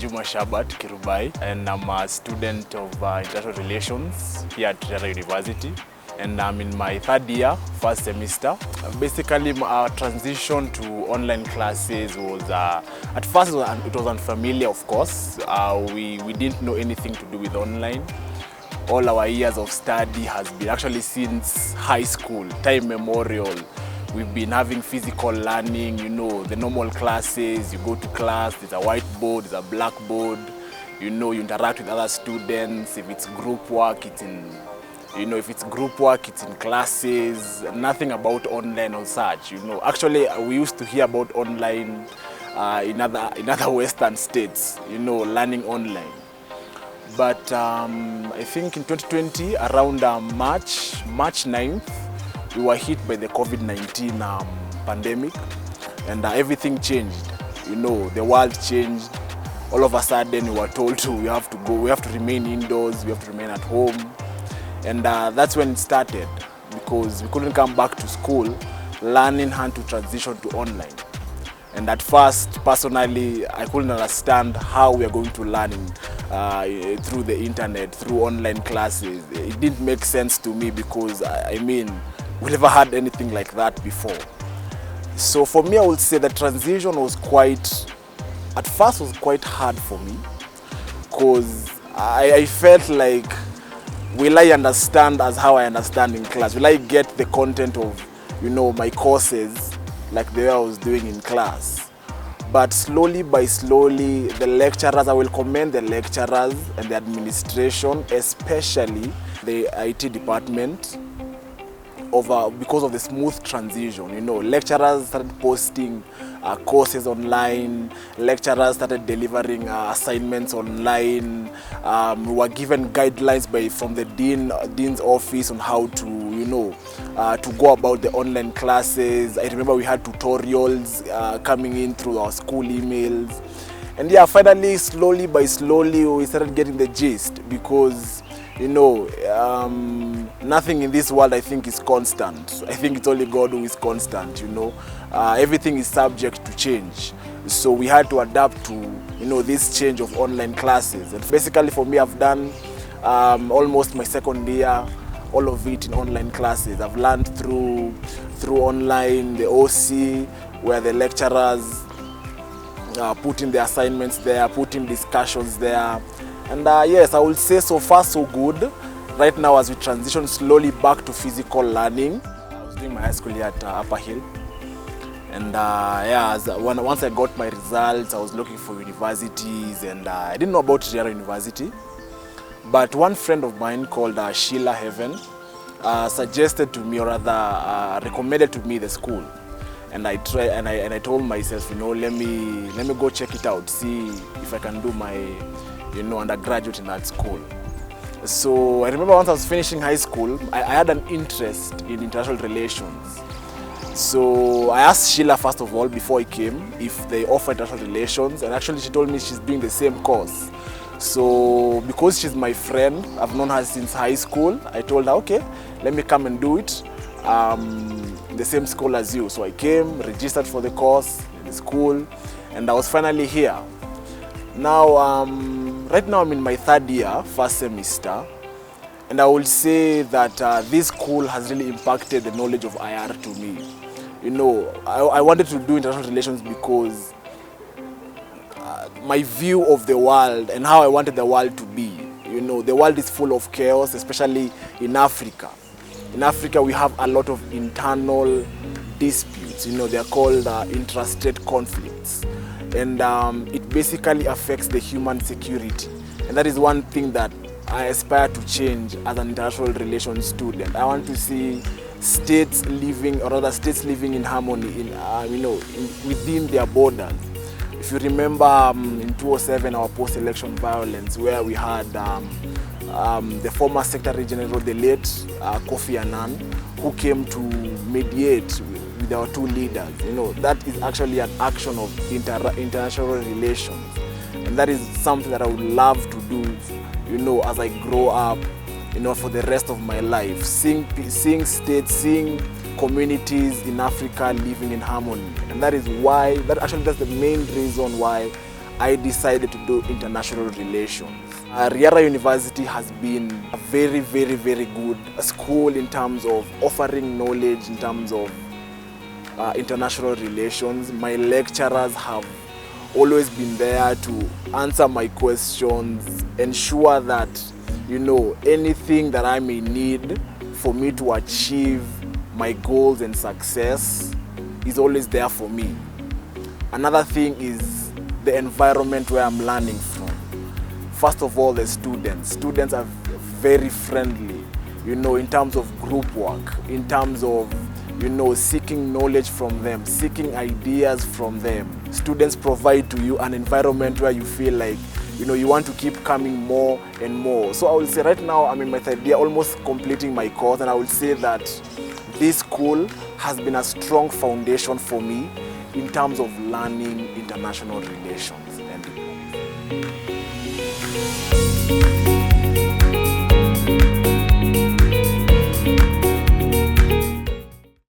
Juma Shabat Kirubai, and I'm a student of International Relations here at Triana University. And I'm in my third year, first semester. Basically, our transition to online classes was, at first it was unfamiliar, of course. We didn't know anything to do with online. All our years of study has been actually since high school, time memorial. We've been having physical learning, you know, the normal classes. You go to class, there's a whiteboard, there's a blackboard. You know, you interact with other students. If it's group work, it's in, you know, if it's group work, it's in classes. Nothing about online or such, you know. Actually, we used to hear about online in other Western states, you know, learning online. But I think in 2020, around March 9th, we were hit by the COVID-19 pandemic, and everything changed. You know, the world changed. All of a sudden, we were told we have to remain indoors, we have to remain at home. And that's when it started, because we couldn't come back to school. Learning had to transition to online. And at first, personally, I couldn't understand how we are going to learn through the internet, through online classes. It didn't make sense to me because, I mean, we never had anything like that before. So for me, I would say the transition was at first was quite hard for me, because I felt like, will I understand as how I understand in class? Will I get the content of, you know, my courses like the way I was doing in class? But slowly by slowly, the lecturers, I will commend the lecturers and the administration, especially the IT department, because of the smooth transition. You know, lecturers started posting courses online, lecturers started delivering assignments online. We were given guidelines from the dean's office on how to, you know, to go about the online classes. I remember we had tutorials coming in through our school emails. And yeah, finally, slowly by slowly, we started getting the gist, because, you know, nothing in this world, I think, is constant. I think it's only God who is constant, you know. Everything is subject to change. So we had to adapt to, you know, this change of online classes. And basically for me, I've done almost my second year, all of it in online classes. I've learned through online, the OC, where the lecturers put in the assignments there, put in discussions there. And yes, I will say so far so good. Right now, as we transition slowly back to physical learning, I was doing my high school here at Upper Hill. And yeah, once I got my results, I was looking for universities, and I didn't know about Triana University. But one friend of mine called Sheila Heaven suggested to me, or rather recommended to me, the school. And I told myself, you know, let me go check it out, see if I can do my, you know, undergraduate in that school. So I remember once I was finishing high school, I had an interest in international relations. So I asked Sheila, first of all, before I came, if they offer international relations, and actually she told me she's doing the same course. So because she's my friend, I've known her since high school, I told her, okay, let me come and do it in the same school as you. So I came, registered for the course in the school, and I was finally here. Now, right now I'm in my third year, first semester, and I will say that this school has really impacted the knowledge of IR to me. You know, I wanted to do international relations because my view of the world and how I wanted the world to be. You know, the world is full of chaos, especially in Africa. In Africa, we have a lot of internal disputes. You know, they're called intrastate conflicts. And it basically affects the human security. And that is one thing that I aspire to change as an international relations student. I want to see states living in harmony, within their borders. If you remember in 2007, our post-election violence, where we had the former Secretary General, the late Kofi Annan, who came to mediate with our two leaders. You know, that is actually an action of international relations. And that is something that I would love to do, you know, as I grow up, you know, for the rest of my life. Seeing states, seeing communities in Africa living in harmony. And that is why, that's the main reason why I decided to do international relations. Riara University has been a very, very, very good school in terms of offering knowledge, in terms of international relations. My lecturers have always been there to answer my questions, ensure that, you know, anything that I may need for me to achieve my goals and success is always there for me. Another thing is the environment where I'm learning from. First of all, the students. Students are very friendly, you know, in terms of group work, in terms of, you know, seeking knowledge from them, seeking ideas from them. Students provide to you an environment where you feel like, you know, you want to keep coming more and more. So I will say right now, I'm in my third year, almost completing my course, and I will say that this school has been a strong foundation for me in terms of learning international relations and diplomacy.